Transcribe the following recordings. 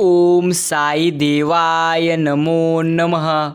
ओम साई देवाय नमो नमः।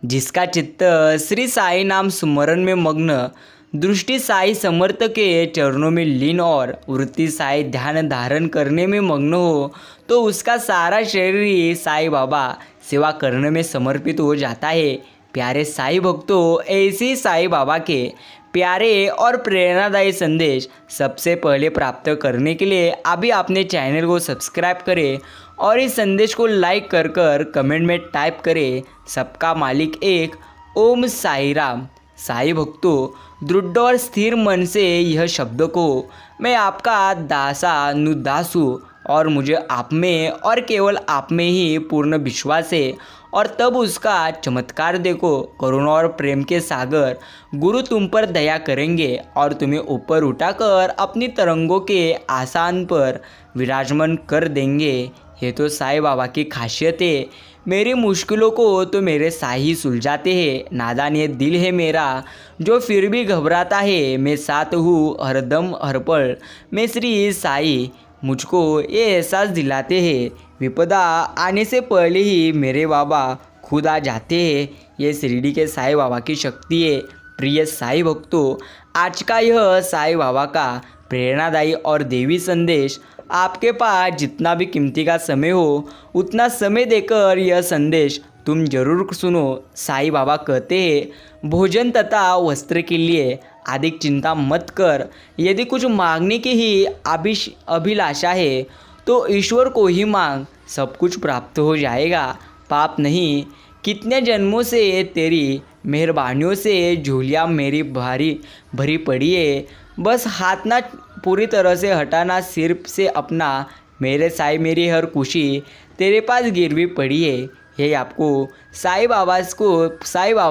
जिसका चित्त श्री साई नाम स्मरण में मग्न, दृष्टि साई समर्थ के चरणों में लीन और वृत्ति साई ध्यान धारण करने में मग्न हो, तो उसका सारा शरीर ही साई बाबा सेवा करने में समर्पित हो जाता है। प्यारे साई भक्तों, ऐसे ही साई बाबा के प्यारे और प्रेरणादायी संदेश सबसे पहले प्राप्त करने के लिए अभी आपने चैनल को सब्सक्राइब करें और इस संदेश को लाइक कर कमेंट में टाइप करें, सबका मालिक एक। ओम साई राम। साई भक्तों, दृढ़ और स्थिर मन से यह शब्द को, मैं आपका दास हूँ और मुझे आप में और केवल आप में ही पूर्ण विश्वास है। और तब उसका चमत्कार देखो, करुणा और प्रेम के सागर गुरु तुम पर दया करेंगे और तुम्हें ऊपर उठाकर अपनी तरंगों के आसान पर विराजमान कर देंगे। ये तो साई बाबा की खासियत है। मेरी मुश्किलों को तो मेरे साई सुलझाते हैं। नादान ये दिल है मेरा जो फिर भी घबराता है, मैं साथ हूँ हरदम हर पल। मैं श्री साई मुझको ये एहसास दिलाते हैं, विपदा आने से पहले ही मेरे बाबा खुद आ जाते हैं। ये शिरडी के साई बाबा की शक्ति है। प्रिय साई भक्तों, आज का यह साई बाबा का प्रेरणादायी और देवी संदेश आपके पास जितना भी कीमती का समय हो, उतना समय देकर यह संदेश तुम जरूर सुनो। साई बाबा कहते हैं, भोजन तथा वस्त्र के लिए अधिक चिंता मत कर। यदि कुछ मांगने की ही अभिलाषा है तो ईश्वर को ही मांग, सब कुछ प्राप्त हो जाएगा। पाप नहीं, कितने जन्मों से तेरी मेहरबानियों से झोलियाँ मेरी भरी पड़ी है। बस हाथ ना पूरी तरह से हटाना सिर से अपना। मेरे साई मेरी हर खुशी तेरे पास गिरवी पड़ी है। यही आपको साई बाबा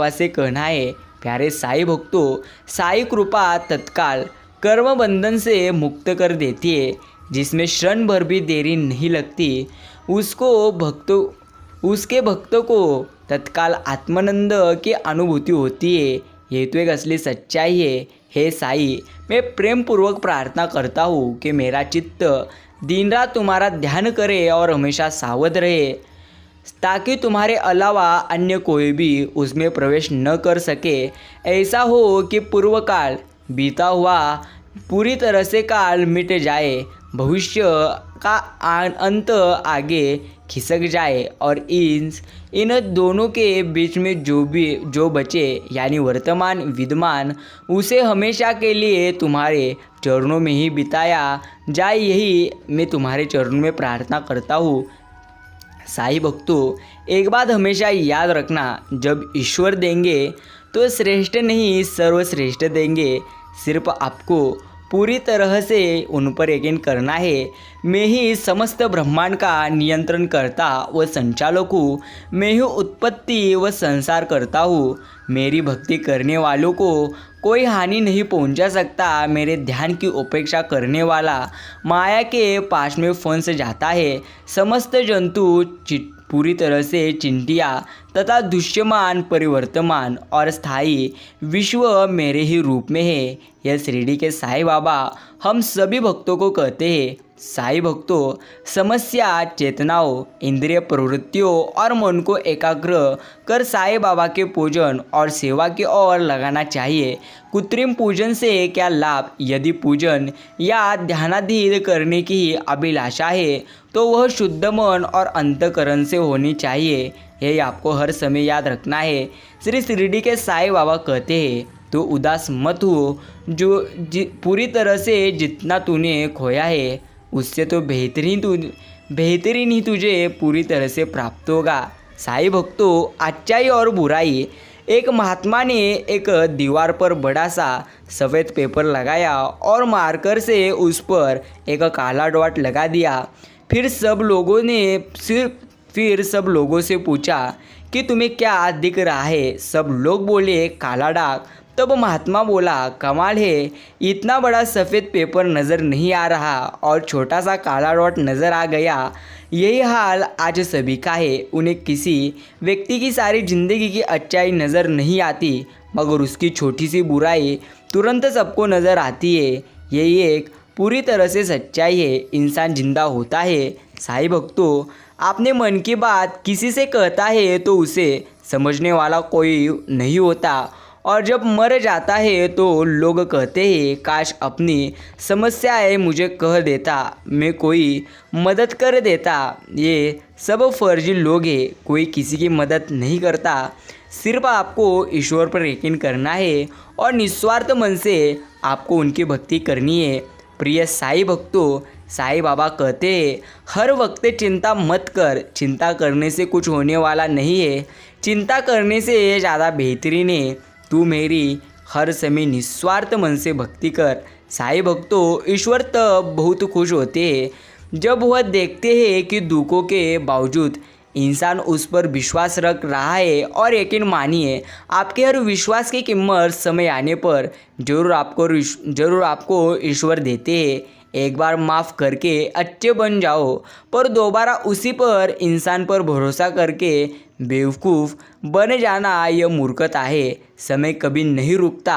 से कहना है। प्यारे साई भक्तों, साई कृपा तत्काल कर्म बंधन से मुक्त कर देती है। जिसमें क्षण भर भी देरी नहीं लगती, उसके भक्तों को तत्काल आत्मानंद की अनुभूति होती है। ये तो एक असली सच्चाई है। हे साई, मैं प्रेम पूर्वक प्रार्थना करता हूँ कि मेरा चित्त दिन रात तुम्हारा ध्यान करे और हमेशा सावध रहे, ताकि तुम्हारे अलावा अन्य कोई भी उसमें प्रवेश न कर सके। ऐसा हो कि पूर्व काल बीता हुआ पूरी तरह से काल मिट जाए, भविष्य का अंत आगे खिसक जाए और इन दोनों के बीच में जो बचे यानी वर्तमान विद्यमान, उसे हमेशा के लिए तुम्हारे चरणों में ही बिताया जाए। यही मैं तुम्हारे चरणों में प्रार्थना करता हूँ। साई भक्तों, एक बात हमेशा याद रखना, जब ईश्वर देंगे तो श्रेष्ठ नहीं सर्वश्रेष्ठ देंगे। सिर्फ आपको पूरी तरह से उन पर यकीन करना है। मैं ही समस्त ब्रह्मांड का नियंत्रण करता व संचालक हूँ। मैं ही उत्पत्ति व संसार करता हूँ। मेरी भक्ति करने वालों को कोई हानि नहीं पहुंचा सकता। मेरे ध्यान की उपेक्षा करने वाला माया के पास में फंस जाता है। समस्त जंतु पूरी तरह से चिंटिया तथा दृश्यमान परिवर्तमान और स्थायी विश्व मेरे ही रूप में है। यह शिरडी के साई बाबा हम सभी भक्तों को कहते हैं। साई भक्तों, समस्या चेतनाओं, इंद्रिय प्रवृत्तियों और मन को एकाग्र कर साई बाबा के पूजन और सेवा की ओर लगाना चाहिए। कृत्रिम पूजन से क्या लाभ? यदि पूजन या ध्यानाधीन करने की अभिलाषा है तो वह शुद्ध मन और अंतकरण से होनी चाहिए। यही आपको हर समय याद रखना है। श्री शिरडी के साई बाबा कहते हैं, तो उदास मत हो, पूरी तरह से जितना तूने खोया है उससे तो बेहतरीन ही तुझे पूरी तरह से प्राप्त होगा। साई भक्तों, अच्छाई और बुराई। एक महात्मा ने एक दीवार पर बड़ा सा सफ़ेद पेपर लगाया और मार्कर से उस पर एक काला डॉट लगा दिया। फिर सब लोगों से पूछा कि तुम्हें क्या दिख रहा है? सब लोग बोले काला दाग। तब महात्मा बोला, कमाल है, इतना बड़ा सफ़ेद पेपर नज़र नहीं आ रहा और छोटा सा काला डॉट नज़र आ गया। यही हाल आज सभी का है। उन्हें किसी व्यक्ति की सारी ज़िंदगी की अच्छाई नज़र नहीं आती, मगर उसकी छोटी सी बुराई तुरंत सबको नज़र आती है। यही एक पूरी तरह से सच्चाई है, इंसान जिंदा होता है। साईं भक्तों, आपने मन की बात किसी से कहता है तो उसे समझने वाला कोई नहीं होता, और जब मर जाता है तो लोग कहते हैं काश अपनी समस्याएं मुझे कह देता, मैं कोई मदद कर देता। ये सब फर्जी लोग हैं, कोई किसी की मदद नहीं करता। सिर्फ आपको ईश्वर पर यकीन करना है और निस्वार्थ मन से आपको उनकी भक्ति करनी है। प्रिय साईं भक्तों, साईं बाबा कहते हैं हर वक्त चिंता मत कर, चिंता करने से कुछ होने वाला नहीं है, चिंता करने से ज़्यादा बेहतरीन है तू मेरी हर समय निस्वार्थ मन से भक्ति कर। साईं भक्तों, ईश्वर तब बहुत खुश होते हैं जब वह देखते हैं कि दुखों के बावजूद इंसान उस पर विश्वास रख रहा है। और यकीन मानिए, आपके हर विश्वास की कीमत समय आने पर जरूर आपको ईश्वर देते हैं। एक बार माफ़ करके अच्छे बन जाओ, पर दोबारा उसी पर इंसान पर भरोसा करके बेवकूफ़ बन जाना यह मूर्खता है। समय कभी नहीं रुकता।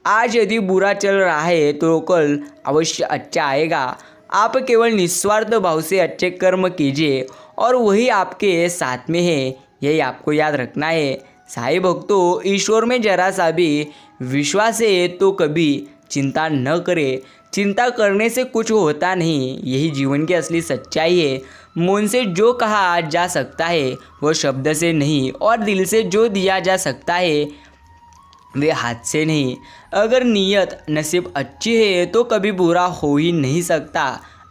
आज यदि बुरा चल रहा है तो कल अवश्य अच्छा आएगा। आप केवल निस्वार्थ भाव से अच्छे कर्म कीजिए और वही आपके साथ में है, यही आपको याद रखना है। साईं भक्तों, ईश्वर में जरा सा भी विश्वास है तो कभी चिंता न करें। चिंता करने से कुछ होता नहीं, यही जीवन की असली सच्चाई है। मन से जो कहा जा सकता है वो शब्द से नहीं, और दिल से जो दिया जा सकता है वे हाथ से नहीं। अगर नीयत नसीब अच्छी है तो कभी बुरा हो ही नहीं सकता।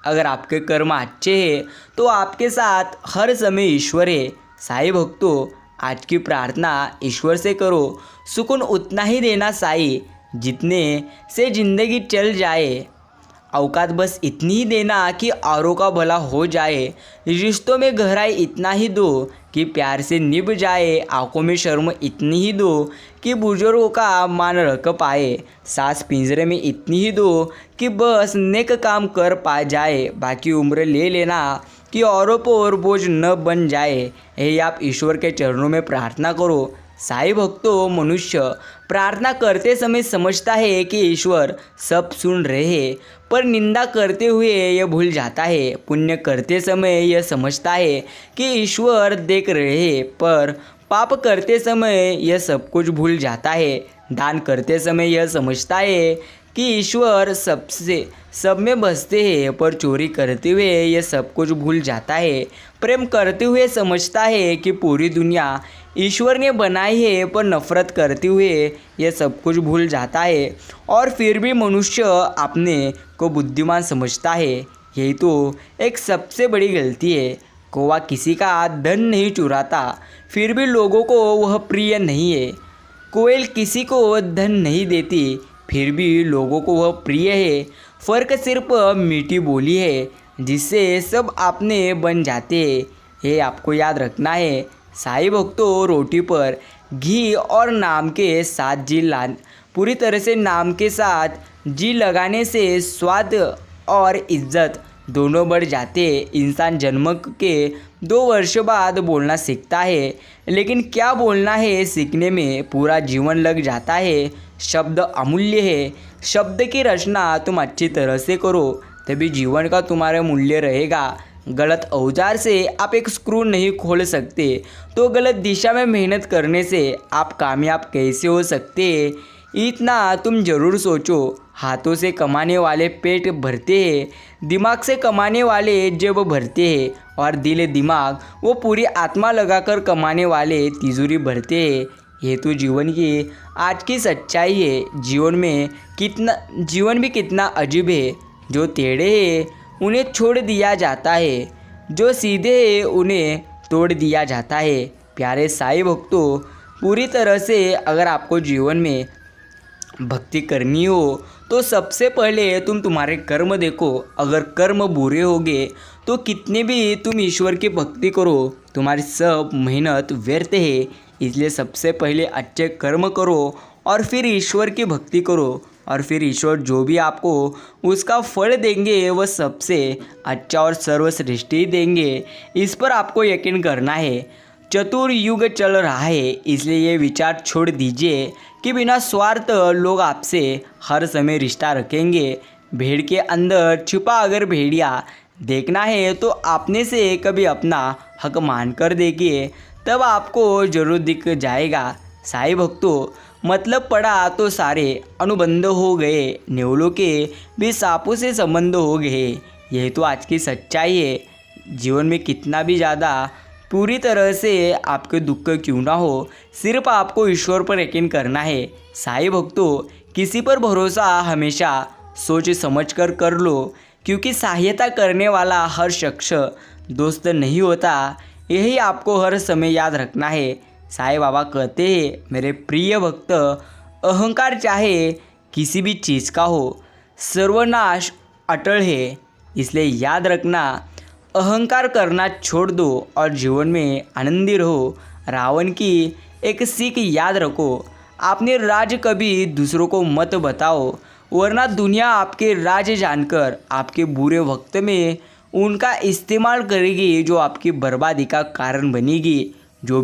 अगर आपके कर्म अच्छे हैं तो आपके साथ हर समय ईश्वर है। साईं भक्तों, आज की प्रार्थना ईश्वर से करो। सुकून उतना ही देना साईं जितने से जिंदगी चल जाए। औकात बस इतनी ही देना कि औरों का भला हो जाए। रिश्तों में गहराई इतना ही दो कि प्यार से निभ जाए। आंखों में शर्म इतनी ही दो कि बुजुर्गों का मान रख पाए। सांस पिंजरे में इतनी ही दो कि बस नेक काम कर पा जाए। बाकी उम्र ले लेना कि औरों पर बोझ न बन जाए। यही आप ईश्वर के चरणों में प्रार्थना करो। साईं भक्तों, मनुष्य प्रार्थना करते समय समझता है कि ईश्वर सब सुन रहे हैं, पर निंदा करते हुए यह भूल जाता है। पुण्य करते समय यह समझता है कि ईश्वर देख रहे हैं, पर पाप करते समय यह सब कुछ भूल जाता है। दान करते समय यह समझता है कि ईश्वर सब में बसते हैं, पर चोरी करते हुए यह सब कुछ भूल जाता है। प्रेम करते हुए समझता है कि पूरी दुनिया ईश्वर ने बनाई है, पर नफरत करते हुए यह सब कुछ भूल जाता है। और फिर भी मनुष्य अपने को बुद्धिमान समझता है। यही तो एक सबसे बड़ी गलती है। कौवा किसी का धन नहीं चुराता, फिर भी लोगों को वह प्रिय नहीं है। कोयल किसी को धन नहीं देती, फिर भी लोगों को वह प्रिय है। फ़र्क सिर्फ मीठी बोली है जिससे सब अपने बन जाते हैं। ये आपको याद रखना है। साईं भक्तों, रोटी पर घी और नाम के साथ पूरी तरह से नाम के साथ जी लगाने से स्वाद और इज्जत दोनों बढ़ जाते हैं। इंसान जन्म के 2 वर्ष बाद बोलना सीखता है, लेकिन क्या बोलना है सीखने में पूरा जीवन लग जाता है। शब्द अमूल्य है। शब्द की रचना तुम अच्छी तरह से करो, तभी जीवन का तुम्हारा मूल्य रहेगा। गलत औजार से आप एक स्क्रू नहीं खोल सकते, तो गलत दिशा में मेहनत करने से आप कामयाब कैसे हो सकते हैं, इतना तुम ज़रूर सोचो। हाथों से कमाने वाले पेट भरते हैं, दिमाग से कमाने वाले जेब भरते हैं, और दिल दिमाग वो पूरी आत्मा लगाकर कमाने वाले तिजोरी भरते हैं। ये तो जीवन की आज की सच्चाई है। जीवन भी कितना अजीब है। जो टेढ़े हैं उन्हें छोड़ दिया जाता है, जो सीधे हैं उन्हें तोड़ दिया जाता है। प्यारे साईं भक्तों, पूरी तरह से अगर आपको जीवन में भक्ति करनी हो तो सबसे पहले तुम तुम्हारे कर्म देखो। अगर कर्म बुरे होंगे तो कितने भी तुम ईश्वर की भक्ति करो, तुम्हारी सब मेहनत व्यर्थ है। इसलिए सबसे पहले अच्छे कर्म करो और फिर ईश्वर की भक्ति करो, और फिर ईश्वर जो भी आपको उसका फल देंगे वह सबसे अच्छा और सर्वश्रेष्ठ ही देंगे। इस पर आपको यकीन करना है। चतुर्युग चल रहा है, इसलिए ये विचार छोड़ दीजिए कि बिना स्वार्थ लोग आपसे हर समय रिश्ता रखेंगे। भेड़ के अंदर छुपा अगर भेड़िया देखना है तो आपने से कभी अपना हक मानकर देखिए, तब आपको जरूर दिख जाएगा। साईं भक्तों, मतलब पड़ा तो सारे अनुबंध हो गए, नेवलों के भी सांपों से संबंध हो गए। यह तो आज की सच्चाई है। जीवन में कितना भी ज़्यादा पूरी तरह से आपके दुख क्यों ना हो, सिर्फ आपको ईश्वर पर यकीन करना है। साईं भक्तों, किसी पर भरोसा हमेशा सोच समझ कर लो, क्योंकि सहायता करने वाला हर शख्स दोस्त नहीं होता। यही आपको हर समय याद रखना है। साईं बाबा कहते हैं, मेरे प्रिय भक्त, अहंकार चाहे किसी भी चीज़ का हो, सर्वनाश अटल है। इसलिए याद रखना, अहंकार करना छोड़ दो और जीवन में आनंदी रहो। रावण की एक सीख याद रखो, आपने राज कभी दूसरों को मत बताओ, वरना दुनिया आपके राज जानकर आपके बुरे वक्त में उनका इस्तेमाल करेगी, जो आपकी बर्बादी का कारण बनेगी। जो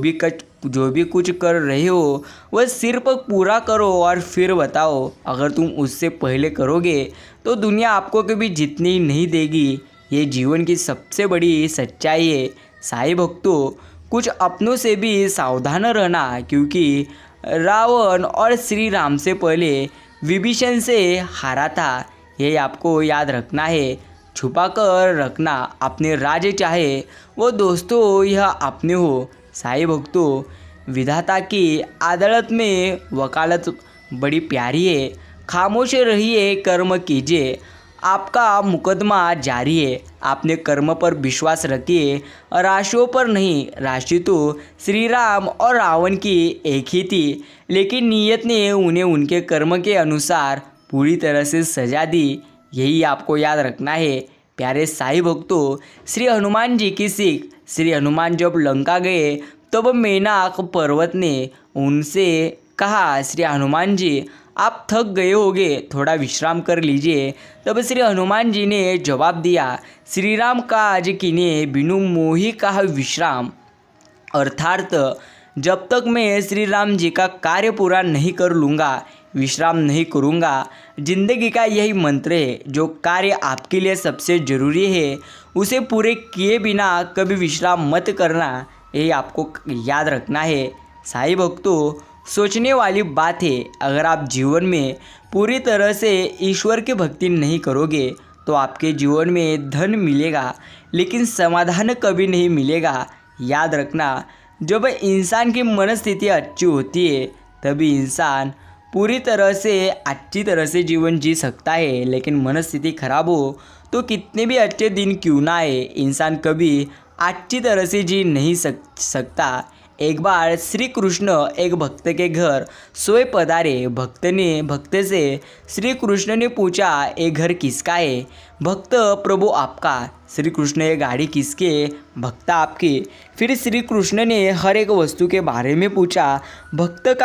भी कुछ कर रहे हो वह सिर्फ पूरा करो और फिर बताओ। अगर तुम उससे पहले करोगे तो दुनिया आपको कभी जीतने नहीं देगी। ये जीवन की सबसे बड़ी सच्चाई है। साईं भक्तों, कुछ अपनों से भी सावधान रहना, क्योंकि रावण और श्री राम से पहले विभीषण से हारा था। ये आपको याद रखना है। छुपा कर रखना अपने राज, चाहे वो दोस्तों हो या अपने हो। साईं भक्तों, विधाता की अदालत में वकालत बड़ी प्यारी है। खामोश रहिए, कर्म कीजिए, आपका मुकदमा जारी है। आपने कर्म पर विश्वास रखिए, राशियों पर नहीं। राशि तो श्री राम और रावण की एक ही थी, लेकिन नीयत ने उन्हें उनके कर्म के अनुसार पूरी तरह से सजा दी। यही आपको याद रखना है। प्यारे साईं भक्तों, श्री हनुमान जी की सीख। श्री हनुमान जब लंका गए तब मेनाक पर्वत ने उनसे कहा, श्री हनुमान जी, आप थक गए होंगे, थोड़ा विश्राम कर लीजिए। तब श्री हनुमान जी ने जवाब दिया, श्री राम काज कीने बिनु मोहि कहा विश्राम। अर्थात जब तक मैं श्री राम जी का कार्य पूरा नहीं कर लूँगा, विश्राम नहीं करूँगा। जिंदगी का यही मंत्र है, जो कार्य आपके लिए सबसे ज़रूरी है उसे पूरे किए बिना कभी विश्राम मत करना। ये आपको याद रखना है। साईं भक्तों, सोचने वाली बात है, अगर आप जीवन में पूरी तरह से ईश्वर की भक्ति नहीं करोगे तो आपके जीवन में धन मिलेगा, लेकिन समाधान कभी नहीं मिलेगा। याद रखना, जब इंसान की मनस्थिति अच्छी होती है तभी इंसान पूरी तरह से अच्छी तरह से जीवन जी सकता है। लेकिन मनस्थिति खराब हो तो कितने भी अच्छे दिन क्यों ना आए, इंसान कभी अच्छी तरह से जी नहीं सकता। एक बार श्री कृष्ण एक भक्त के घर सोए पधारे। भक्त से श्री कृष्ण ने पूछा, ये घर किसका है? भक्त, प्रभु आपका। श्री कृष्ण, ये गाड़ी किसके? भक्त, आपकी। फिर श्री कृष्ण ने हर एक वस्तु के बारे में पूछा। भक्त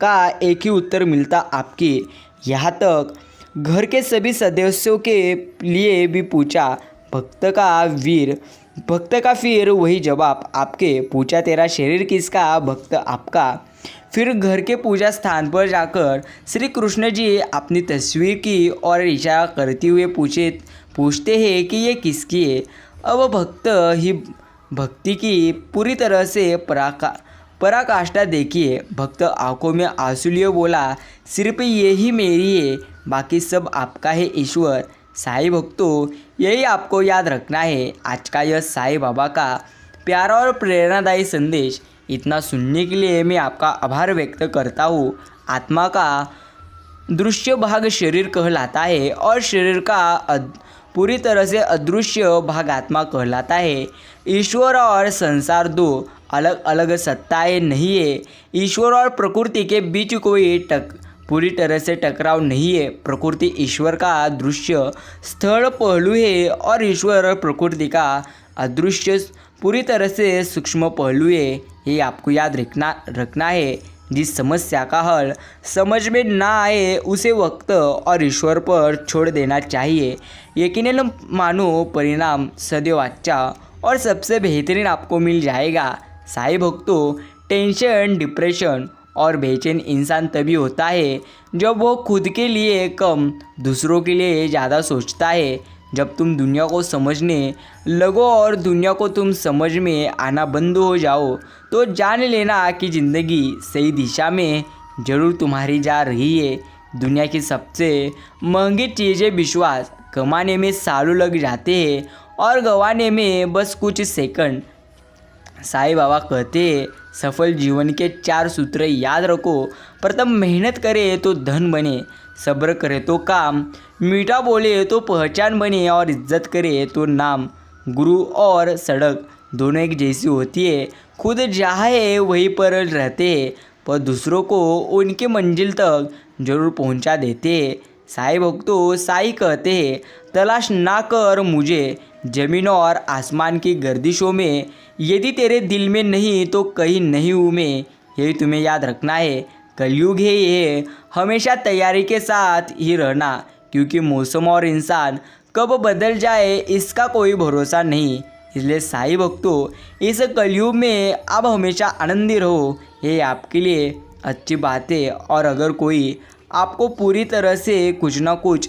का एक ही उत्तर मिलता, आपकी। यहाँ तक घर के सभी सदस्यों के लिए भी पूछा। भक्त का फिर वही जवाब, आपके। पूछा, तेरा शरीर किसका? भक्त, आपका। फिर घर के पूजा स्थान पर जाकर श्री कृष्ण जी अपनी तस्वीर की और इशारा करते हुए पूछते हैं कि ये किसकी है। अब भक्त ही भक्ति की पूरी तरह से पराकाष्ठा देखिए। भक्त आंखों में आंसू लिए बोला, सिर्फ यही मेरी है, बाकी सब आपका है ईश्वर। साईं भक्तों, यही आपको याद रखना है। आज का यह साईं बाबा का प्यारा और प्रेरणादायी संदेश इतना सुनने के लिए मैं आपका आभार व्यक्त करता हूँ। आत्मा का दृश्य भाग शरीर कहलाता है और शरीर का पूरी तरह से अदृश्य भाग आत्मा कहलाता है। ईश्वर और संसार दो अलग अलग सत्ताएं नहीं है। ईश्वर और प्रकृति के बीच कोई पूरी तरह से टकराव नहीं है। प्रकृति ईश्वर का दृश्य स्थल पहलू है और ईश्वर और प्रकृति का अदृश्य पूरी तरह से सूक्ष्म पहलू है। ये आपको याद रखना है। जिस समस्या का हल समझ में ना आए उसे वक्त और ईश्वर पर छोड़ देना चाहिए। यकीनन मानो परिणाम सदैव अच्छा और सबसे बेहतरीन आपको मिल जाएगा। साईं भक्तों, टेंशन, डिप्रेशन और बेचैन इंसान तभी होता है जब वो खुद के लिए कम दूसरों के लिए ज़्यादा सोचता है। जब तुम दुनिया को समझने लगो और दुनिया को तुम समझ में आना बंद हो जाओ तो जान लेना कि ज़िंदगी सही दिशा में ज़रूर तुम्हारी जा रही है। दुनिया की सबसे महंगी चीज़ें विश्वास कमाने में सालों लग जाते हैं और गंवाने में बस कुछ सेकंड। साईं बाबा कहते हैं सफल जीवन के 4 सूत्र याद रखो। प्रथम, मेहनत करे तो धन बने, सब्र करे तो काम, मीठा बोले तो पहचान बने और इज्जत करे तो नाम। गुरु और सड़क दोनों एक जैसी होती है, खुद जहाँ है वहीं पर रहते हैं पर दूसरों को उनके मंजिल तक जरूर पहुंचा देते हैं। साईं भक्तों, साईं कहते हैं तलाश ना कर मुझे ज़मीन और आसमान की गर्दिशों में, यदि तेरे दिल में नहीं तो कहीं नहीं हूँ मैं। यही तुम्हें याद रखना है। कलयुग है ये, हमेशा तैयारी के साथ ही रहना, क्योंकि मौसम और इंसान कब बदल जाए इसका कोई भरोसा नहीं। इसलिए साईं भक्तों, इस कलयुग में आप हमेशा आनंदी रहो, ये आपके लिए अच्छी बात है। और अगर कोई आपको पूरी तरह से कुछ ना कुछ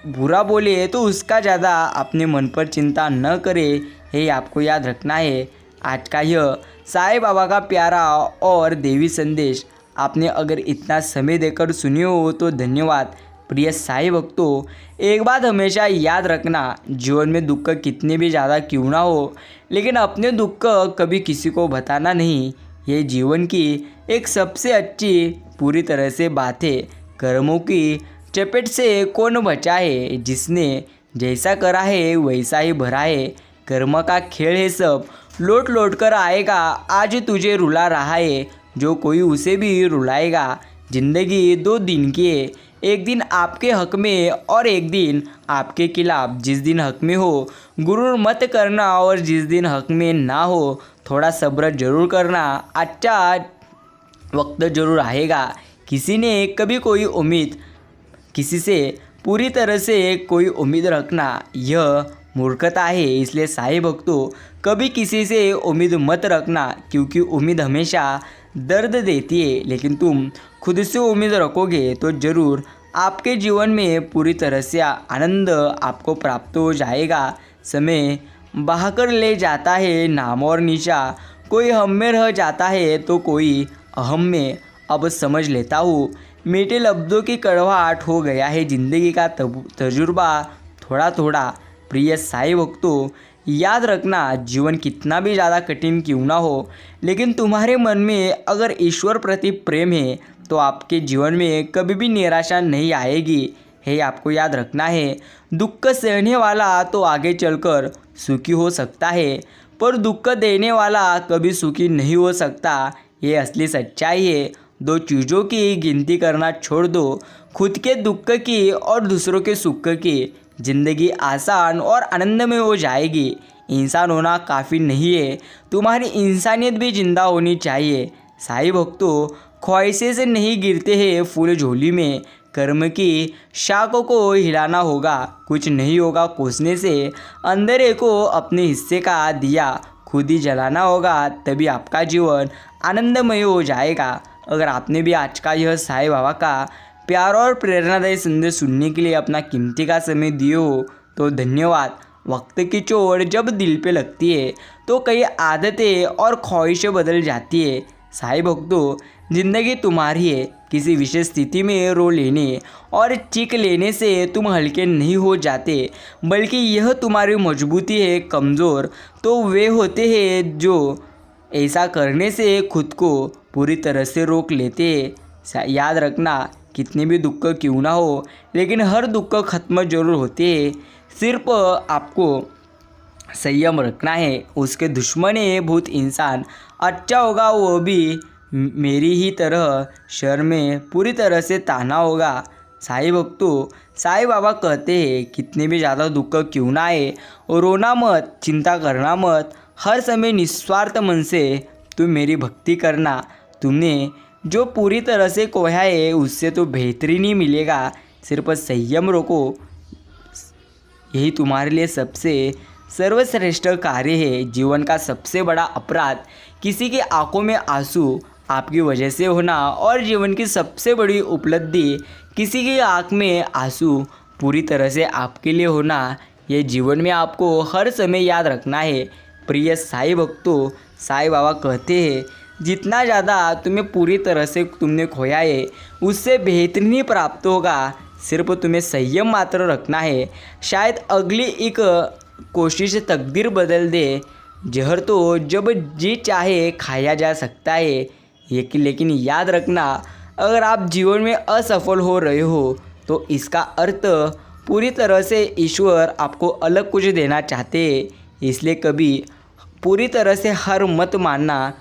बुरा बोले तो उसका ज़्यादा अपने मन पर चिंता न करे, ये आपको याद रखना है। आज का यह साईं बाबा का प्यारा और देवी संदेश आपने अगर इतना समय देकर सुनी हो तो धन्यवाद। प्रिय साईं भक्तों, एक बात हमेशा याद रखना, जीवन में दुख कितने भी ज़्यादा क्यों ना हो, लेकिन अपने दुख कभी किसी को बताना नहीं, ये जीवन की एक सबसे अच्छी पूरी तरह से बात है। कर्मों की चपेट से कौन बचा है, जिसने जैसा करा है वैसा ही भरा है। कर्म का खेल है, सब लौट लौट कर आएगा। आज तुझे रुला रहा है जो कोई उसे भी रुलाएगा। जिंदगी 2 दिन की है, एक दिन आपके हक में और एक दिन आपके खिलाफ। जिस दिन हक में हो गुरूर मत करना और जिस दिन हक में ना हो थोड़ा सब्र जरूर करना। अच्छा वक्त जरूर आएगा। किसी ने कभी कोई उम्मीद किसी से पूरी तरह से कोई उम्मीद रखना यह मूर्खता है। इसलिए साईं भक्तों, कभी किसी से उम्मीद मत रखना, क्योंकि उम्मीद हमेशा दर्द देती है। लेकिन तुम खुद से उम्मीद रखोगे तो ज़रूर आपके जीवन में पूरी तरह से आनंद आपको प्राप्त हो जाएगा। समय बहाकर ले जाता है नाम और निशा, कोई हम में रह जाता है तो कोई अहम में। अब समझ लेता हूँ मीठे लफ्ज़ों की कड़वाहट हो गया है ज़िंदगी का तजुर्बा थोड़ा थोड़ा। प्रिय साईं भक्तों, याद रखना, जीवन कितना भी ज़्यादा कठिन क्यों ना हो, लेकिन तुम्हारे मन में अगर ईश्वर प्रति प्रेम है तो आपके जीवन में कभी भी निराशा नहीं आएगी, है आपको याद रखना है। दुख सहने वाला तो आगे चलकर सुखी हो सकता है, पर दुख देने वाला कभी सुखी नहीं हो सकता, ये असली सच्चाई है। 2 चीज़ों की गिनती करना छोड़ दो, खुद के दुख की और दूसरों के सुख की। जिंदगी आसान और आनंदमय हो जाएगी। इंसान होना काफ़ी नहीं है, तुम्हारी इंसानियत भी जिंदा होनी चाहिए। साईं भक्तों, ख्वाहिशें से नहीं गिरते हैं फूल झोली में, कर्म की शाखों को हिलाना होगा, कुछ नहीं होगा कोसने से। अंधेरे को अपने हिस्से का दिया खुद ही जलाना होगा, तभी आपका जीवन आनंदमय हो जाएगा। अगर आपने भी आज का यह साईं बाबा का प्यार और प्रेरणादायी संदेश सुनने के लिए अपना कीमती का समय दिए हो तो धन्यवाद। वक्त की चोट जब दिल पे लगती है तो कई आदतें और ख्वाहिशें बदल जाती है। साईं भक्तों, जिंदगी तुम्हारी है, किसी विशेष स्थिति में रो लेने और चीख लेने से तुम हल्के नहीं हो जाते, बल्कि यह तुम्हारी मजबूती है। कमज़ोर तो वे होते हैं जो ऐसा करने से खुद को पूरी तरह से रोक लेते हैं। याद रखना, कितने भी दुख क्यों ना हो, लेकिन हर दुख खत्म जरूर होते हैं। सिर्फ आपको संयम रखना है। उसके दुश्मन है भूत इंसान, अच्छा होगा वो भी मेरी ही तरह शर में पूरी तरह से ताना होगा। साईं भक्तों, साईं बाबा कहते हैं कितने भी ज़्यादा दुख क्यों ना आए, रोना मत, चिंता करना मत, हर समय निस्वार्थ मन से तुम मेरी भक्ति करना। तुमने जो पूरी तरह से खोया है उससे तो बेहतरीन ही मिलेगा। सिर्फ संयम रखो, यही तुम्हारे लिए सबसे सर्वश्रेष्ठ कार्य है। जीवन का सबसे बड़ा अपराध किसी की आंखों में आंसू आपकी वजह से होना और जीवन की सबसे बड़ी उपलब्धि किसी की आँख में आंसू पूरी तरह से आपके लिए होना, ये जीवन में आपको हर समय याद रखना है। प्रिय साईं भक्तों, साईं बाबा कहते हैं जितना ज़्यादा तुम्हें पूरी तरह से तुमने खोया है उससे बेहतरीन ही प्राप्त होगा। सिर्फ तुम्हें संयम मात्र रखना है, शायद अगली एक कोशिश तकदीर बदल दे। जहर तो जब जी चाहे खाया जा सकता है, लेकिन याद रखना, अगर आप जीवन में असफल हो रहे हो तो इसका अर्थ पूरी तरह से ईश्वर आपको अलग कुछ देना चाहते हैं। इसलिए कभी पूरी तरह से हार मत मानना,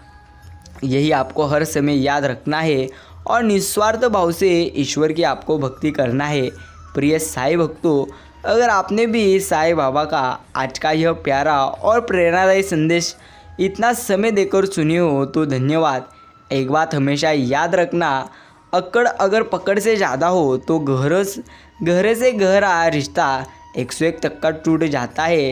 यही आपको हर समय याद रखना है और निस्वार्थ भाव से ईश्वर की आपको भक्ति करना है। प्रिय साईं भक्तों, अगर आपने भी साईं बाबा का आज का यह प्यारा और प्रेरणादायी संदेश इतना समय देकर सुने हो तो धन्यवाद। एक बात हमेशा याद रखना, अकड़ अगर पकड़ से ज़्यादा हो तो गहरे से गहरा रिश्ता 101 तक का टूट जाता है।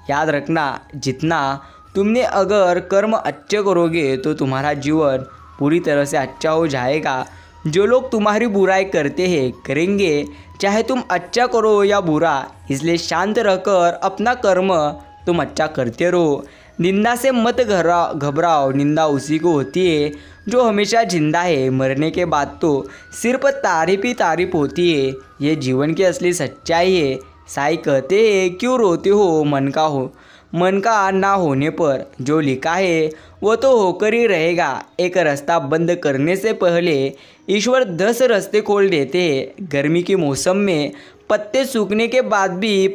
याद रखना, जितना तुमने अगर कर्म अच्छे करोगे तो तुम्हारा जीवन पूरी तरह से अच्छा हो जाएगा। जो लोग तुम्हारी बुराई करते हैं करेंगे, चाहे तुम अच्छा करो या बुरा, इसलिए शांत रहकर अपना कर्म तुम अच्छा करते रहो। निंदा से मत घबराओ, निंदा उसी को होती है जो हमेशा जिंदा है। मरने के बाद तो सिर्फ तारीफ ही तारीफ होती है, ये जीवन की असली सच्चाई है। साईं कहते हैं क्यों रोते हो मन का ना होने पर, जो लिखा है वो तो होकर ही रहेगा। एक रास्ता बंद करने से पहले ईश्वर 10 रास्ते खोल देते हैं। गर्मी के मौसम में पत्ते सूखने के बाद भी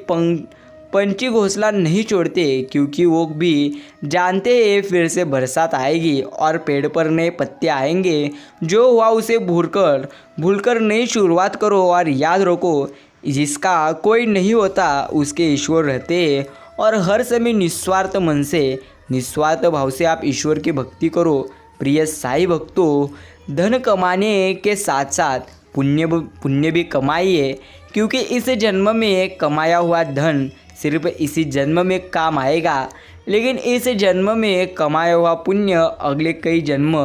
पंछी घोंसला नहीं छोड़ते, क्योंकि वो भी जानते हैं फिर से बरसात आएगी और पेड़ पर नए पत्ते आएंगे। जो हुआ उसे भूलकर नई शुरुआत करो और याद रखो, जिसका कोई नहीं होता उसके ईश्वर रहते हैं। और हर समय निस्वार्थ मन से, निस्वार्थ भाव से आप ईश्वर की भक्ति करो। प्रिय साईं भक्तों, धन कमाने के साथ साथ पुण्य भी कमाइए, क्योंकि इस जन्म में कमाया हुआ धन सिर्फ इसी जन्म में काम आएगा, लेकिन इस जन्म में कमाया हुआ पुण्य अगले कई जन्म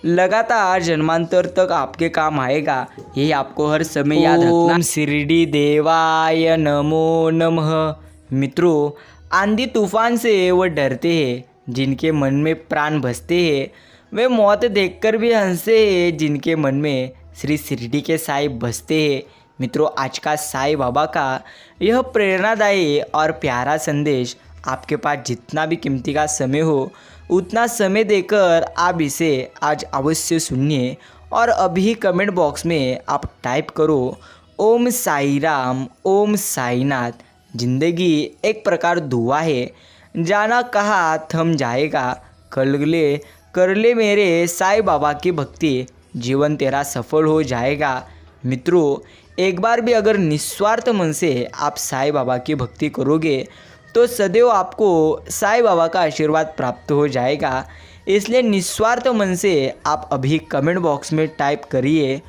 लगातार जन्मांतर तक आपके काम आएगा। यही आपको हर समय याद रखना। ओम शिरडी देवाय नमो नमः। मित्रों, आंधी तूफान से वो डरते हैं, जिनके मन में प्राण बसते हैं। वे मौत देखकर भी हंसते हैं, जिनके मन में श्री शिरडी के साईं बसते हैं। मित्रों, आज का साईं बाबा का यह प्रेरणादायी और प्यारा संदेश आपके पास जितना भी कीमती का समय हो उतना समय देकर आप इसे आज अवश्य सुनिए। और अभी कमेंट बॉक्स में आप टाइप करो ओम साई राम, ओम साईनाथ। जिंदगी एक प्रकार दुआ है, जाना कहाँ थम जाएगा, कर ले मेरे साईं बाबा की भक्ति, जीवन तेरा सफल हो जाएगा। मित्रों, एक बार भी अगर निस्वार्थ मन से आप साईं बाबा की भक्ति करोगे तो सदैव आपको साईं बाबा का आशीर्वाद प्राप्त हो जाएगा। इसलिए निस्वार्थ मन से आप अभी कमेंट बॉक्स में टाइप करिए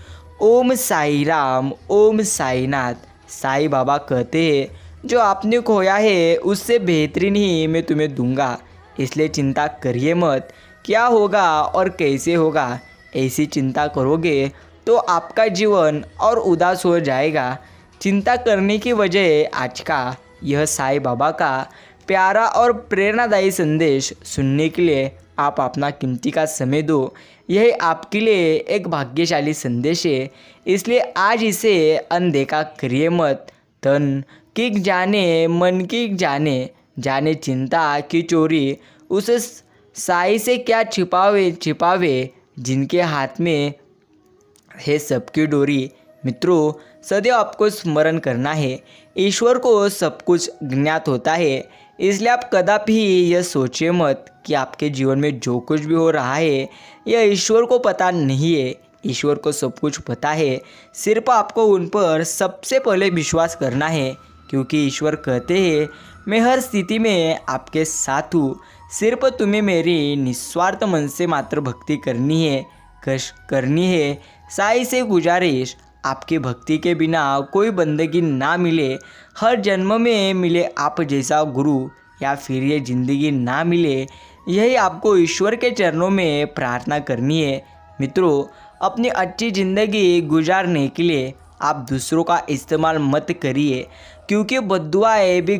ओम साई राम, ओम साईनाथ। साईं बाबा कहते हैं जो आपने खोया है उससे बेहतरीन ही मैं तुम्हें दूंगा, इसलिए चिंता करिए मत क्या होगा और कैसे होगा। ऐसी चिंता करोगे तो आपका जीवन और उदास हो जाएगा। चिंता करने की वजह आज का यह साईं बाबा का प्यारा और प्रेरणादायी संदेश सुनने के लिए आप अपना कीमती का समय दो। यह आपके लिए एक भाग्यशाली संदेश है, इसलिए आज इसे अनदेखा करिए मत। तन की जाने मन की जाने चिंता की चोरी, उस साईं से क्या छिपावे जिनके हाथ में है सबकी डोरी। मित्रों, सदैव आपको स्मरण करना है, ईश्वर को सब कुछ ज्ञात होता है, इसलिए आप कदापि यह सोचिए मत कि आपके जीवन में जो कुछ भी हो रहा है यह ईश्वर को पता नहीं है। ईश्वर को सब कुछ पता है, सिर्फ आपको उन पर सबसे पहले विश्वास करना है, क्योंकि ईश्वर कहते हैं मैं हर स्थिति में आपके साथ हूँ, सिर्फ तुम्हें मेरी निस्वार्थ मन से मात्र भक्ति करनी है। साईं से गुजारिश, आपकी भक्ति के बिना कोई बंदगी ना मिले, हर जन्म में मिले आप जैसा गुरु, या फिर ये ज़िंदगी ना मिले, यही आपको ईश्वर के चरणों में प्रार्थना करनी है। मित्रों, अपनी अच्छी ज़िंदगी गुजारने के लिए आप दूसरों का इस्तेमाल मत करिए, क्योंकि बद्दुआएं भी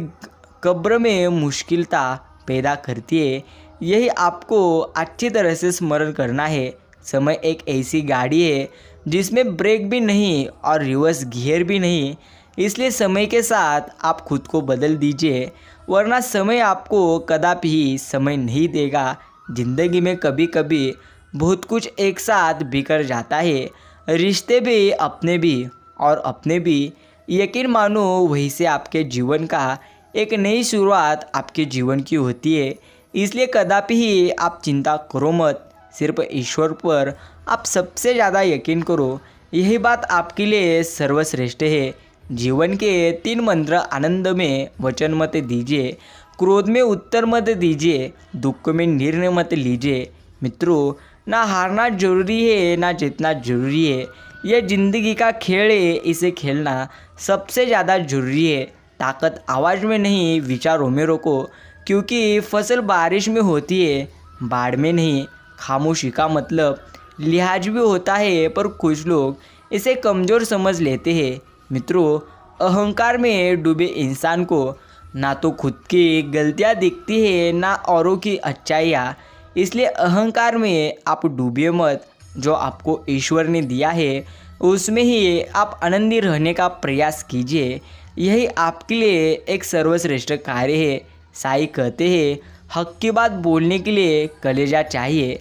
कब्र में मुश्किलता पैदा करती है। यही आपको अच्छी तरह से स्मरण करना है। समय एक ऐसी गाड़ी है जिसमें ब्रेक भी नहीं और रिवर्स गियर भी नहीं, इसलिए समय के साथ आप खुद को बदल दीजिए, वरना समय आपको कदापि समय नहीं देगा। ज़िंदगी में कभी कभी बहुत कुछ एक साथ बिखर जाता है, रिश्ते भी, अपने भी और अपने भी। यकीन मानो वहीं से आपके जीवन का एक नई शुरुआत आपके जीवन की होती है। इसलिए कदापि ही आप चिंता करो मत, सिर्फ ईश्वर पर आप सबसे ज़्यादा यकीन करो। यही बात आपके लिए सर्वश्रेष्ठ है। जीवन के 3 मंत्र: आनंद में वचन मत दीजिए, क्रोध में उत्तर मत दीजिए, दुख में निर्णय मत लीजिए। मित्रों, ना हारना जरूरी है ना जीतना जरूरी है। यह ज़िंदगी का खेल है, इसे खेलना सबसे ज़्यादा जरूरी है। ताकत आवाज़ में नहीं, विचारों में रोको, क्योंकि फसल बारिश में होती है, बाढ़ में नहीं। खामोशी का मतलब लिहाज भी होता है, पर कुछ लोग इसे कमज़ोर समझ लेते हैं। मित्रों, अहंकार में डूबे इंसान को ना तो खुद की गलतियाँ दिखती है ना औरों की अच्छाइयाँ। इसलिए अहंकार में आप डूबिए मत। जो आपको ईश्वर ने दिया है उसमें ही आप आनंदी रहने का प्रयास कीजिए। यही आपके लिए एक सर्वश्रेष्ठ कार्य है। साईं कहते हैं, हक की बात बोलने के लिए कलेजा चाहिए,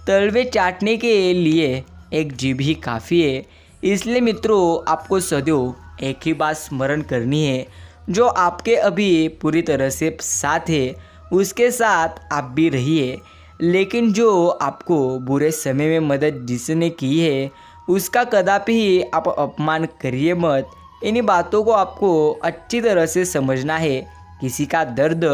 तलवे चाटने के लिए एक जीभ ही काफ़ी है। इसलिए मित्रों, आपको सदैव एक ही बात स्मरण करनी है, जो आपके अभी पूरी तरह से साथ है उसके साथ आप भी रहिए, लेकिन जो आपको बुरे समय में मदद जिसने की है उसका कदापि ही आप अपमान करिए मत। इन्हीं बातों को आपको अच्छी तरह से समझना है। किसी का दर्द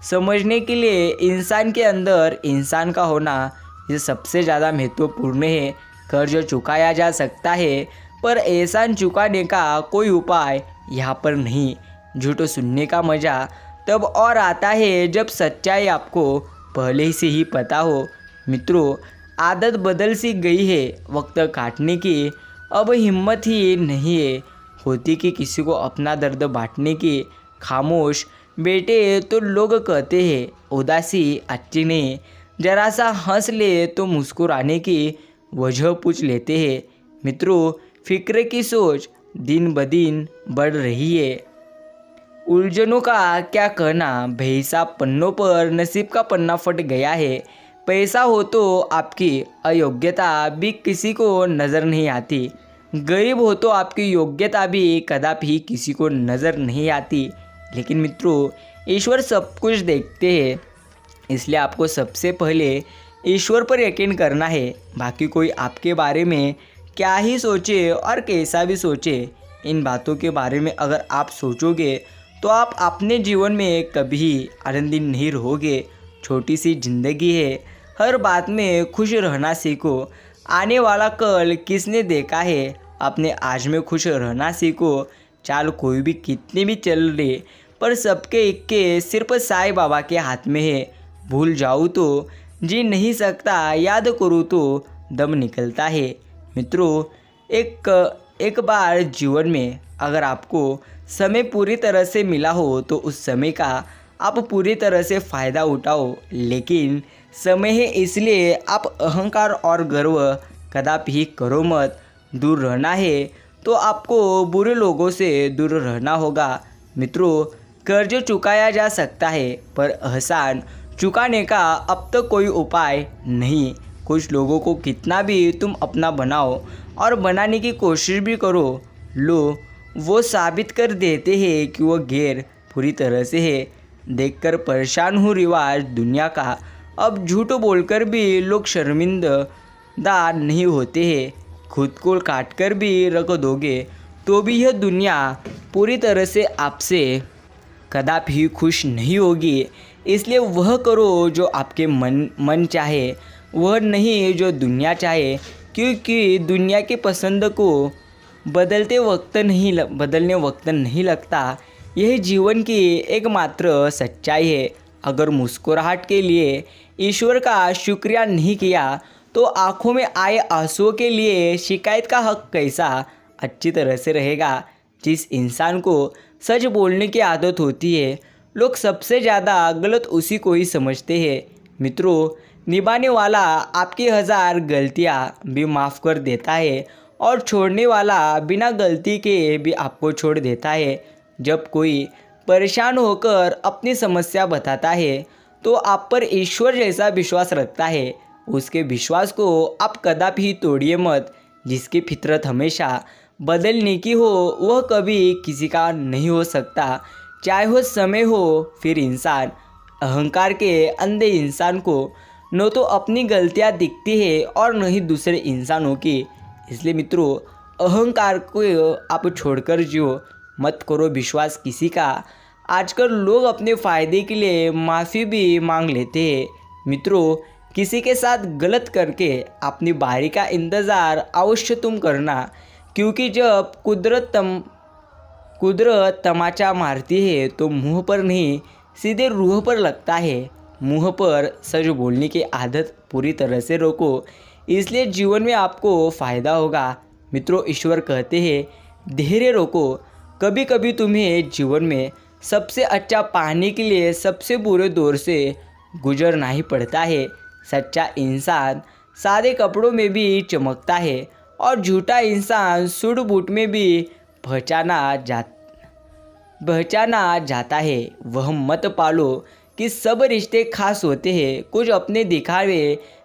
समझने के लिए इंसान के अंदर इंसान का होना ये सबसे ज़्यादा महत्वपूर्ण है। कर्ज चुकाया जा सकता है, पर एहसान चुकाने का कोई उपाय यहाँ पर नहीं। झूठ सुनने का मज़ा तब और आता है जब सच्चाई आपको पहले से ही पता हो। मित्रों, आदत बदल सी गई है वक्त काटने की, अब हिम्मत ही नहीं है होती कि किसी को अपना दर्द बांटने की। खामोश बेटे तो लोग कहते हैं उदासी अच्छी नहीं, जरा सा हंस ले तो मुस्कुराने की वजह पूछ लेते हैं। मित्रों, फिक्र की सोच दिन ब दिन बढ़ रही है। उलझनों का क्या कहना, भैंसा पन्नों पर नसीब का पन्ना फट गया है। पैसा हो तो आपकी अयोग्यता भी किसी को नज़र नहीं आती, गरीब हो तो आपकी योग्यता भी कदापि किसी को नज़र नहीं आती। लेकिन मित्रों, ईश्वर सब कुछ देखते हैं, इसलिए आपको सबसे पहले ईश्वर पर यकीन करना है। बाकी कोई आपके बारे में क्या ही सोचे और कैसा भी सोचे, इन बातों के बारे में अगर आप सोचोगे तो आप अपने जीवन में कभी आनंदित नहीं रहोगे। छोटी सी जिंदगी है, हर बात में खुश रहना सीखो। आने वाला कल किसने देखा है, अपने आज में खुश रहना सीखो। चाल कोई भी कितनी भी चल रही, पर सबके इक्के सिर्फ साईं बाबा के हाथ में है। भूल जाऊँ तो जी नहीं सकता, याद करूँ तो दम निकलता है। मित्रों, एक बार जीवन में अगर आपको समय पूरी तरह से मिला हो तो उस समय का आप पूरी तरह से फ़ायदा उठाओ। लेकिन समय है इसलिए आप अहंकार और गर्व कदापि करो मत। दूर रहना है तो आपको बुरे लोगों से दूर रहना होगा। मित्रों, कर्ज चुकाया जा सकता है, पर एहसान चुकाने का अब तक कोई उपाय नहीं। कुछ लोगों को कितना भी तुम अपना बनाओ और बनाने की कोशिश भी करो, लो वो साबित कर देते हैं कि वो गैर पूरी तरह से है। देखकर परेशान हूँ रिवाज दुनिया का, अब झूठ बोलकर भी लोग शर्मिंदा नहीं होते हैं। खुद को काट कर भी रख दोगे तो भी यह दुनिया पूरी तरह से आपसे कदापि खुश नहीं होगी। इसलिए वह करो जो आपके मन चाहे, वह नहीं जो दुनिया चाहे, क्योंकि दुनिया की पसंद को बदलने वक्त नहीं लगता। यह जीवन की एकमात्र सच्चाई है। अगर मुस्कुराहट के लिए ईश्वर का शुक्रिया नहीं किया तो आंखों में आए आंसुओं के लिए शिकायत का हक कैसा अच्छी तरह से रहेगा। जिस इंसान को सच बोलने की आदत होती है, लोग सबसे ज़्यादा गलत उसी को ही समझते हैं। मित्रों, निभाने वाला आपकी 1000 गलतियाँ भी माफ़ कर देता है और छोड़ने वाला बिना गलती के भी आपको छोड़ देता है। जब कोई परेशान होकर अपनी समस्या बताता है तो आप पर ईश्वर जैसा विश्वास रखता है, उसके विश्वास को आप कदापि तोड़िए मत। जिसकी फितरत हमेशा बदलने की हो वह कभी किसी का नहीं हो सकता, चाहे वो समय हो फिर इंसान। अहंकार के अंधे इंसान को न तो अपनी गलतियां दिखती है और न ही दूसरे इंसानों की। इसलिए मित्रों, अहंकार को आप छोड़कर जियो, मत करो विश्वास किसी का। आजकल लोग अपने फ़ायदे के लिए माफ़ी भी मांग लेते हैं। मित्रों, किसी के साथ गलत करके अपनी बारी का इंतज़ार अवश्य तुम करना, क्योंकि जब कुदरत तमाचा मारती है तो मुंह पर नहीं सीधे रूह पर लगता है। मुंह पर सच बोलने की आदत पूरी तरह से रोको, इसलिए जीवन में आपको फ़ायदा होगा। मित्रों, ईश्वर कहते हैं धैर्य रखो। कभी कभी तुम्हें जीवन में सबसे अच्छा पाने के लिए सबसे बुरे दौर से गुजरना ही पड़ता है। सच्चा इंसान सादे कपड़ों में भी चमकता है और झूठा इंसान सूट बूट में भी पहचाना जाता है। वह मत पालो कि सब रिश्ते खास होते हैं, कुछ अपने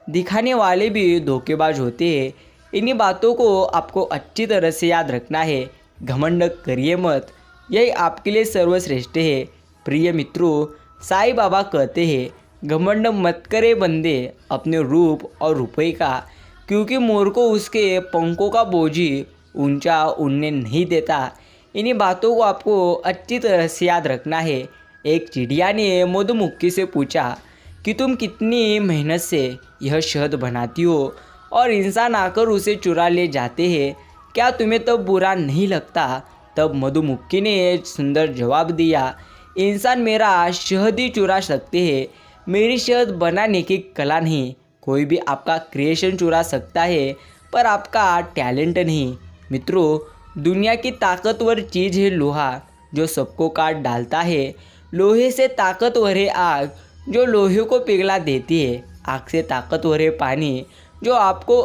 दिखाने वाले भी धोखेबाज होते हैं। इन्हीं बातों को आपको अच्छी तरह से याद रखना है। घमंड करिए मत, यही आपके लिए सर्वश्रेष्ठ है। प्रिय मित्रों, साईं बाबा कहते हैं घमंड मत करे बंदे अपने रूप और रुपये का, क्योंकि मोर को उसके पंखों का बोझी ऊंचा उड़ने नहीं देता। इन्हीं बातों को आपको अच्छी तरह से याद रखना है। एक चिड़िया ने मधुमक्खी से पूछा कि तुम कितनी मेहनत से यह शहद बनाती हो और इंसान आकर उसे चुरा ले जाते हैं, क्या तुम्हें तब बुरा नहीं लगता? तब मधुमक्खी ने सुंदर जवाब दिया, इंसान मेरा शहद ही चुरा सकते हैं, मेरी शहद बनाने की कला नहीं। कोई भी आपका क्रिएशन चुरा सकता है पर आपका टैलेंट नहीं। मित्रों, दुनिया की ताकतवर चीज़ है लोहा, जो सबको काट डालता है। लोहे से ताकतवर है आग, जो लोहे को पिघला देती है। आग से ताकतवर है पानी, जो आपको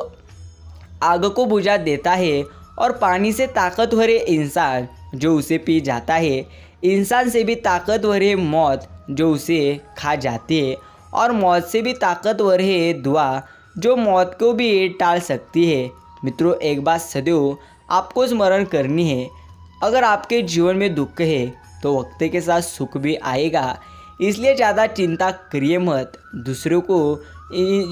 आग को बुझा देता है। और पानी से ताकतवर है इंसान, जो उसे पी जाता है। इंसान से भी ताकतवर है मौत, जो उसे खा जाती है। और मौत से भी ताकतवर है दुआ, जो मौत को भी टाल सकती है। मित्रों, एक बात सदैव आपको स्मरण करनी है, अगर आपके जीवन में दुख है तो वक्त के साथ सुख भी आएगा। इसलिए ज़्यादा चिंता करिए मत। दूसरों को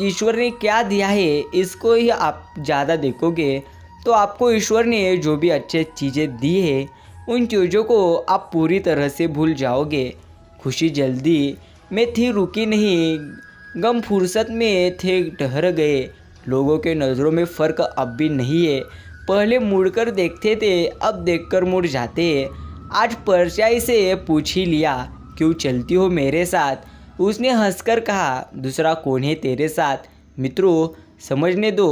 ईश्वर ने क्या दिया है इसको ही आप ज़्यादा देखोगे तो आपको ईश्वर ने जो भी अच्छी चीज़ें दी है उन चीज़ों को आप पूरी तरह से भूल जाओगे। खुशी जल्दी में थी रुकी नहीं, गम फुर्सत में थे ठहर गए। लोगों के नज़रों में फ़र्क अब भी नहीं है, पहले मुड़कर देखते थे अब देखकर मुड़ जाते हैं। आज परछाई से पूछ ही लिया क्यों चलती हो मेरे साथ, उसने हंसकर कहा दूसरा कौन है तेरे साथ। मित्रों, समझने दो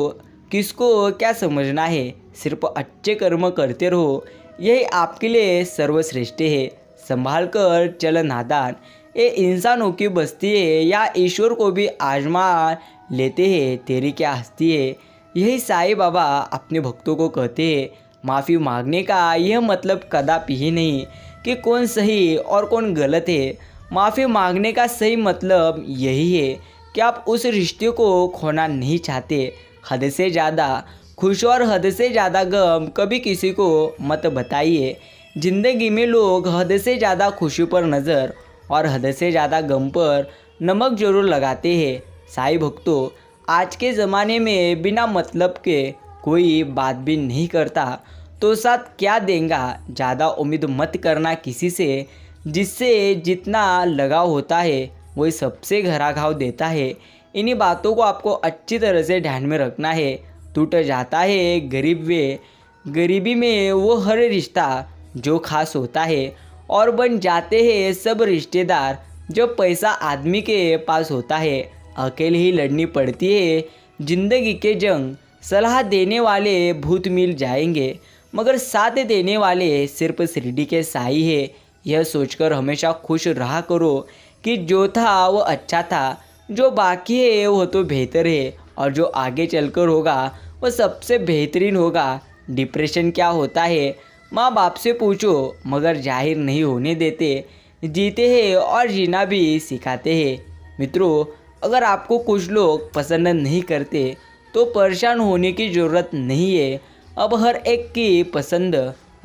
किसको क्या समझना है, सिर्फ अच्छे कर्म करते रहो, यही आपके लिए सर्वश्रेष्ठ है। संभाल कर चल नादान, ये इंसानों की बस्ती है या ईश्वर को भी आजमा लेते हैं, तेरी क्या हस्ती है। यही साईं बाबा अपने भक्तों को कहते हैं। माफ़ी मांगने का यह मतलब कदापि ही नहीं कि कौन सही और कौन गलत है। माफ़ी मांगने का सही मतलब यही है कि आप उस रिश्ते को खोना नहीं चाहते। हद से ज़्यादा खुश और हद से ज़्यादा गम कभी किसी को मत बताइए। ज़िंदगी में लोग हद से ज़्यादा खुशी पर नज़र और हद से ज़्यादा गम पर नमक जरूर लगाते हैं। साईं भक्तों, आज के ज़माने में बिना मतलब के कोई बात भी नहीं करता तो साथ क्या देगा। ज़्यादा उम्मीद मत करना किसी से, जिससे जितना लगाव होता है वही सबसे गहरा घाव देता है। इन्हीं बातों को आपको अच्छी तरह से ध्यान में रखना है। टूट जाता है गरीबी में वो हर रिश्ता जो खास होता है, और बन जाते हैं सब रिश्तेदार जब पैसा आदमी के पास होता है। अकेले ही लड़नी पड़ती है जिंदगी के जंग सलाह देने वाले भूत मिल जाएंगे, मगर साथ देने वाले सिर्फ शिरडी के साईं है। यह सोचकर हमेशा खुश रहा करो कि जो था वो अच्छा था, जो बाकी है वो तो बेहतर है, और जो आगे चलकर होगा वो सबसे बेहतरीन होगा। डिप्रेशन क्या होता है माँ बाप से पूछो, मगर जाहिर नहीं होने देते। जीते हैं और जीना भी सिखाते हैं। मित्रों, अगर आपको कुछ लोग पसंद नहीं करते तो परेशान होने की ज़रूरत नहीं है। अब हर एक की पसंद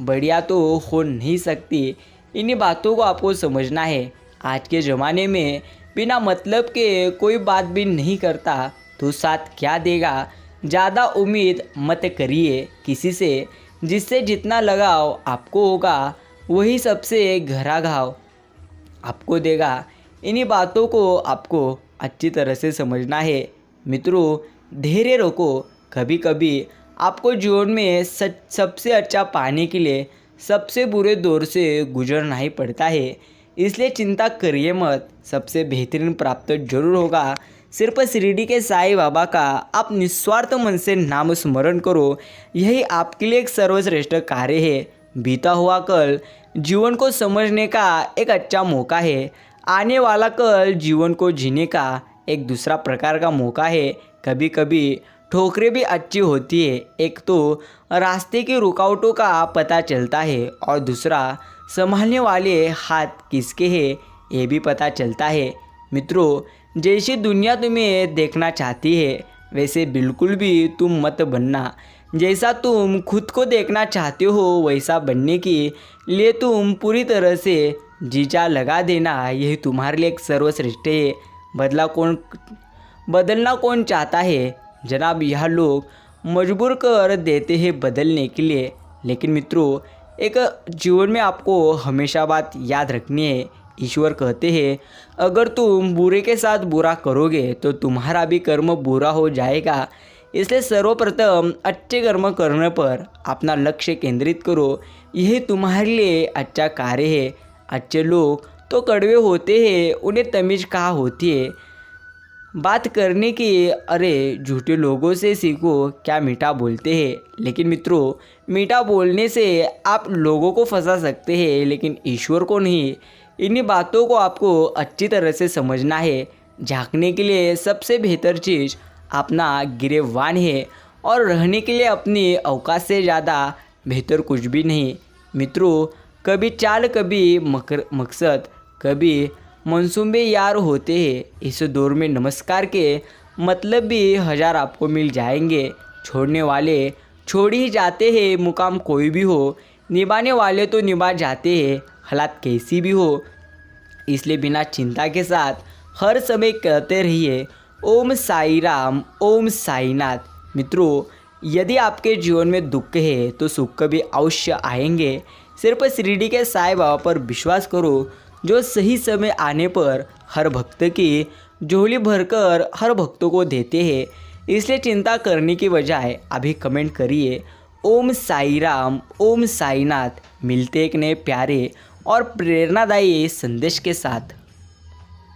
बढ़िया तो हो नहीं सकती। इन्हीं बातों को आपको समझना है। आज के ज़माने में बिना मतलब के कोई बात भी नहीं करता तो साथ क्या देगा। ज़्यादा उम्मीद मत करिए किसी से। जिससे जितना लगाव आपको होगा वही सबसे गहरा घाव आपको देगा। इन्हीं बातों को आपको अच्छी तरह से समझना है। मित्रों, धैर्य रखो। कभी कभी आपको जीवन में सबसे अच्छा पाने के लिए सबसे बुरे दौर से गुजरना ही पड़ता है। इसलिए चिंता करिए मत, सबसे बेहतरीन प्राप्त जरूर होगा। सिर्फ शिरडी के साईं बाबा का आप निस्वार्थ मन से नाम स्मरण करो, यही आपके लिए एक सर्वश्रेष्ठ कार्य है। बीता हुआ कल जीवन को समझने का एक अच्छा मौका है। आने वाला कल जीवन को जीने का एक दूसरा प्रकार का मौका है। कभी कभी ठोकरें भी अच्छी होती है। एक तो रास्ते की रुकावटों का पता चलता है, और दूसरा संभालने वाले हाथ किसके हैं ये भी पता चलता है। मित्रों, जैसी दुनिया तुम्हें देखना चाहती है वैसे बिल्कुल भी तुम मत बनना। जैसा तुम खुद को देखना चाहते हो वैसा बनने के लिए तुम पूरी तरह से जीजा लगा देना, यही तुम्हारे लिए एक सर्वश्रेष्ठ है। बदलना कौन चाहता है जनाब, यह लोग मजबूर कर देते हैं बदलने के लिए। लेकिन मित्रों, एक जीवन में आपको हमेशा बात याद रखनी है। ईश्वर कहते हैं अगर तुम बुरे के साथ बुरा करोगे तो तुम्हारा भी कर्म बुरा हो जाएगा। इसलिए सर्वप्रथम अच्छे कर्म करने पर अपना लक्ष्य केंद्रित करो, यही तुम्हारे लिए अच्छा कार्य है। अच्छे लोग तो कड़वे होते हैं, उन्हें तमीज़ कहाँ होती है बात करने की। अरे झूठे लोगों से सीखो क्या मीठा बोलते हैं। लेकिन मित्रों, मीठा बोलने से आप लोगों को फंसा सकते हैं लेकिन ईश्वर को नहीं। इन्हीं बातों को आपको अच्छी तरह से समझना है। झांकने के लिए सबसे बेहतर चीज़ अपना गिरेबान है, और रहने के लिए अपनी औकात से ज़्यादा बेहतर कुछ भी नहीं। मित्रों, कभी चाल कभी मकसद, कभी मंसूबे यार होते हैं। इस दौर में नमस्कार के मतलब भी हज़ार आपको मिल जाएंगे। छोड़ने वाले छोड़ ही जाते हैं, मुकाम कोई भी हो। निभाने वाले तो निभा जाते हैं, हालात कैसी भी हो। इसलिए बिना चिंता के साथ हर समय कहते रहिए ओम साई राम, ओम साईनाथ। मित्रों, यदि आपके जीवन में दुख है तो सुख भी अवश्य आएंगे। सिर्फ शिरडी के साईं बाबा पर विश्वास करो, जो सही समय आने पर हर भक्त की झोली भरकर हर भक्तों को देते हैं। इसलिए चिंता करने की बजाय अभी कमेंट करिए ओम साई राम, ओम साईनाथ। मिलते एक नए प्यारे और प्रेरणादायी संदेश के साथ।